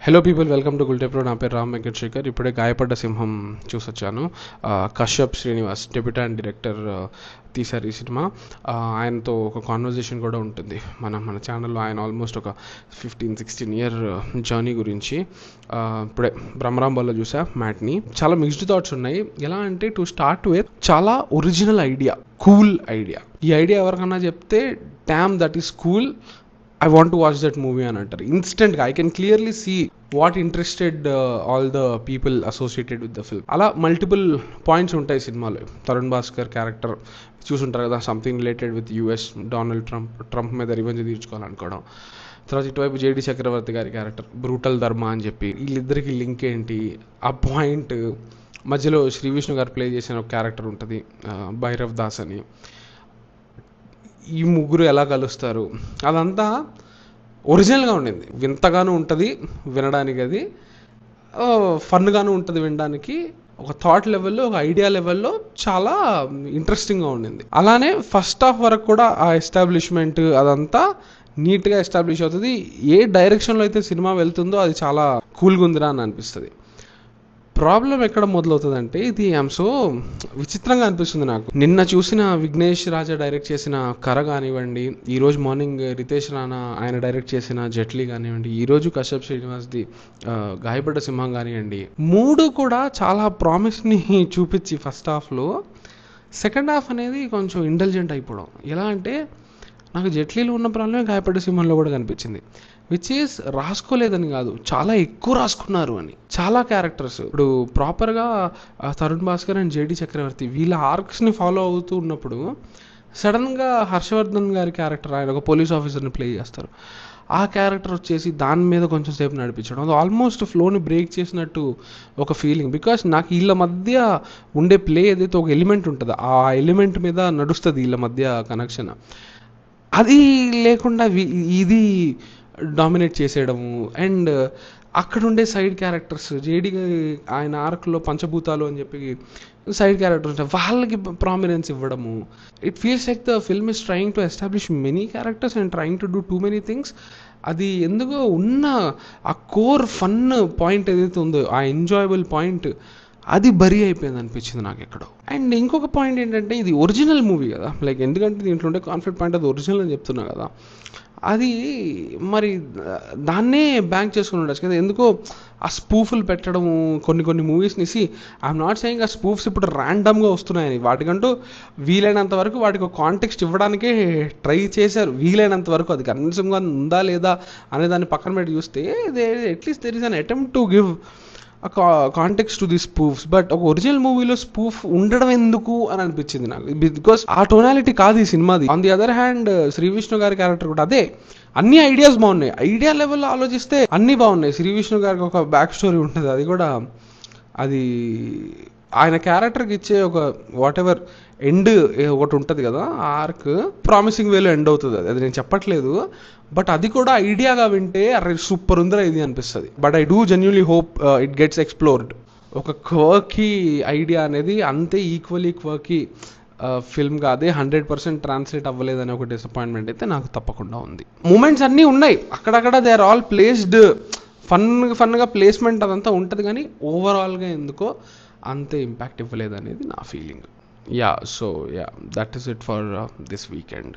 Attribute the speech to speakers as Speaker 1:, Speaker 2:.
Speaker 1: Hello people, welcome to Gultepro. నా పేరు రామ్ వెంకటశేఖర్. ఇప్పుడే గాయపడ్డ సింహం చూసొచ్చాను. కశ్యప్ శ్రీనివాస్ డెబ్యూటాంట్ డైరెక్టర్ తీశారు ఈ సినిమా. ఆయనతో ఒక కాన్వర్జేషన్ కూడా ఉంటుంది మన ఛానల్లో. ఆయన ఆల్మోస్ట్ ఒక 15-16 ఇయర్ జర్నీ గురించి ఇప్పుడే బ్రహ్మరాంబాల్లో చూసా మ్యాట్ని. చాలా మిక్స్డ్ థాట్స్ ఉన్నాయి. ఎలా అంటే, టు స్టార్ట్ విత్ చాలా ఒరిజినల్ ఐడియా, కూల్ ఐడియా. ఈ ఐడియా ఎవరికన్నా చెప్తే damn that is cool, I want to watch that movie అని అంటారు ఇన్స్టెంట్గా. I can clearly see what interested all the people associated with the film. అలా multiple points ఉంటాయి సినిమాలో. తరుణ్ భాస్కర్ క్యారెక్టర్ చూసుంటారు కదా, something related with US, Donald Trump మీద revenge తీర్చుకోవాలనుకోవడం. తర్వాత ఇటువైపు JD చక్రవర్తి గారి క్యారెక్టర్ బ్రూటల్ ధర్మ అని చెప్పి, వీళ్ళిద్దరికి లింక్ ఏంటి, ఆ పాయింట్ మధ్యలో శ్రీ విష్ణు గారు ప్లే చేసిన ఒక క్యారెక్టర్ ఉంటుంది భైరవ్ దాస్ అని. ఈ ముగ్గురు ఎలా కలుస్తారు, అదంతా ఒరిజినల్గా ఉండింది. వింతగాను ఉంటుంది వినడానికి, అది ఫన్గాను ఉంటుంది వినడానికి. ఒక థాట్ లెవెల్లో, ఒక ఐడియా లెవెల్లో చాలా ఇంట్రెస్టింగ్గా ఉండింది. అలానే ఫస్ట్ హాఫ్ వరకు కూడా ఆ ఎస్టాబ్లిష్మెంట్ అదంతా నీట్గా ఎస్టాబ్లిష్ అవుతుంది. ఏ డైరెక్షన్లో అయితే సినిమా వెళ్తుందో అది చాలా కూల్గా ఉందిరా అని అనిపిస్తుంది. ప్రాబ్లం ఎక్కడ మొదలవుతుందంటే, ఇది సో విచిత్రంగా అనిపిస్తుంది నాకు. నిన్న చూసిన విఘ్నేష్ రాజా డైరెక్ట్ చేసిన కర కానివ్వండి, ఈరోజు మార్నింగ్ రితేష్ రాణా ఆయన డైరెక్ట్ చేసిన జెట్లీ కానివ్వండి, ఈరోజు కశ్యప్ శ్రీనివాస్ది గాయపడ్డ సింహం కానివ్వండి, మూడు కూడా చాలా ప్రామిస్ని చూపించి ఫస్ట్ హాఫ్లో, సెకండ్ హాఫ్ అనేది కొంచెం ఇంటెలిజెంట్ అయిపోవడం. ఎలా అంటే, నాకు జెట్లీలో ఉన్న ప్రాబ్లమే గాయపడ్డ సింహంలో కూడా కనిపించింది. విచ్ ఈస్ రాసుకోలేదని కాదు, చాలా ఎక్కువ రాసుకున్నారు అని. చాలా క్యారెక్టర్స్ ఇప్పుడు ప్రాపర్గా తరుణ్ భాస్కర్ అండ్ JD చక్రవర్తి వీళ్ళ ఆర్క్స్ని ఫాలో అవుతూ ఉన్నప్పుడు సడన్గా హర్షవర్ధన్ గారి క్యారెక్టర్, ఆయన ఒక పోలీస్ ఆఫీసర్ని ప్లే చేస్తారు. ఆ క్యారెక్టర్ వచ్చేసి దాని మీద కొంచెం సేపు నడిపించడం, అది ఆల్మోస్ట్ ఫ్లోని బ్రేక్ చేసినట్టు ఒక ఫీలింగ్. బికాస్ నాకు వీళ్ళ మధ్య ఉండే ప్లే ఏదైతే ఒక ఎలిమెంట్ ఉంటుందో, ఆ ఎలిమెంట్ మీద నడుస్తుంది వీళ్ళ మధ్య కనెక్షన్. అది లేకుండా ఇది డామినేట్ చేసేయడము. అండ్ అక్కడ ఉండే సైడ్ క్యారెక్టర్స్, JD ఆయన ఆర్క్లో పంచభూతాలు అని చెప్పి సైడ్ క్యారెక్టర్స్ ఉంటాయి, వాళ్ళకి ప్రామినెన్స్ ఇవ్వడము. It feels like the film is trying to establish many characters and trying to do too many things. అది ఎందుకో ఉన్న ఆ కోర్ ఫన్ పాయింట్ ఏదైతే ఉందో, ఆ ఎంజాయబుల్ పాయింట్, అది బరీ అయిపోయింది అనిపించింది నాకు ఎక్కడో. అండ్ ఇంకొక పాయింట్ ఏంటంటే, ఇది ఒరిజినల్ మూవీ కదా, లైక్ ఎందుకంటే దీంట్లో ఉండే కాన్ఫ్లిక్ట్ పాయింట్ అది ఒరిజినల్ అని చెప్తున్నా కదా, అది మరి దాన్నే బ్యాంక్ చేసుకుని ఉండొచ్చు కదా. ఎందుకో ఆ స్పూఫ్లు పెట్టడము కొన్ని మూవీస్ని. ఐఎమ్ నాట్ సేయింగ్ ఆ స్పూఫ్స్ ఇప్పుడు ర్యాండమ్గా వస్తున్నాయని, వాటికంటూ వీలైనంత వరకు వాటికి ఒక కాంటెక్స్ట్ ఇవ్వడానికే ట్రై చేశారు వీలైనంత వరకు. అది కన్విన్సింగ్గా ఉందా లేదా అనే దాన్ని పక్కన పెట్టి చూస్తే, at least there is an attempt to give context to the spoofs. But ఒక ఒరిజినల్ మూవీలో స్పూఫ్ ఉండడం ఎందుకు అని అనిపించింది నాకు, బికాస్ ఆ టోనాలిటీ కాదు ఈ సినిమాది. On the other hand Sree Vishnu గారి క్యారెక్టర్ కూడా అదే. అన్ని ఐడియాస్ బాగున్నాయి, ఐడియా లెవెల్లో ఆలోచిస్తే అన్నీ బాగున్నాయి. శ్రీ విష్ణు గారికి ఒక బ్యాక్ స్టోరీ ఉంటుంది, అది కూడా అది ఆయన క్యారెక్టర్కి ఇచ్చే ఒక వాట్ ఎవర్ ఎండ్ ఒకటి ఉంటుంది కదా, ఆ ఆర్క్ ప్రామిసింగ్ వేలో ఎండ్ అవుతుంది. అది నేను చెప్పట్లేదు, బట్ అది కూడా ఐడియాగా వింటే అరే సూపర్ ఉందిరా ఇది అనిపిస్తుంది. But I do genuinely hope it gets explored. ఒక క్వర్కీ ఐడియా అనేది అంతే ఈక్వల్లీ క్వర్కీ ఫిల్మ్గా అదే 100% ట్రాన్స్లేట్ అవ్వలేదని ఒక డిసప్పాయింట్మెంట్ అయితే నాకు తప్పకుండా ఉంది. మూమెంట్స్ అన్నీ ఉన్నాయి అక్కడక్కడ, దే ఆర్ ఆల్ ప్లేస్డ్ ఫన్గా ప్లేస్మెంట్ అదంతా ఉంటుంది, కానీ ఓవరాల్గా ఎందుకో అంతే ఇంపాక్ట్ ఇవ్వలేదు అనేది నా feeling. So that is it for this weekend.